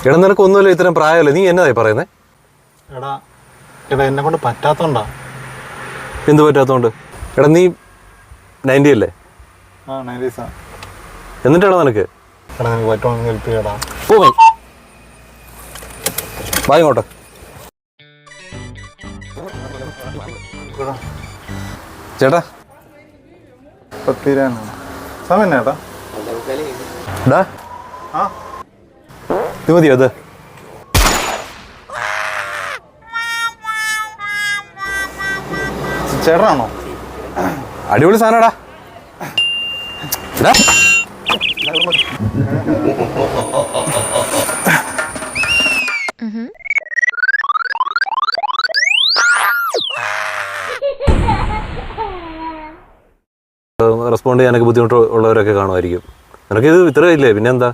എടാ നിനക്ക് ഒന്നുമില്ല, ഇത്രയും പ്രായമല്ലേ, നീ എന്നതായി പറയുന്നേ? എടാ എടാ എന്നെ കൊണ്ട് പറ്റാത്തോണ്ടാ. എന്ത് പറ്റാത്തോണ്ട്? എടാ നീ 90 അല്ലേ? ആ 90s. എന്നിട്ടാണോ നിനക്ക്? എടാ നിനക്ക് പറ്റുവാണെങ്കിൽ ഹെൽപ്പ് ചെയ്യടാ. പോയി വാ ഇങ്ങോട്ട്. ചേട്ടാ സമയം ചേട്ടാ. ഡാ ആ ഇത് മതിയോ? അത് ചേട്ടനാണോ? അടിപൊളി സാധനടാ. റെസ്പോണ്ട് ചെയ്യാനൊക്കെ ബുദ്ധിമുട്ടുള്ളവരൊക്കെ കാണുമായിരിക്കും. നിനക്കിത് ഇത്ര ഇല്ലേ, പിന്നെന്താ?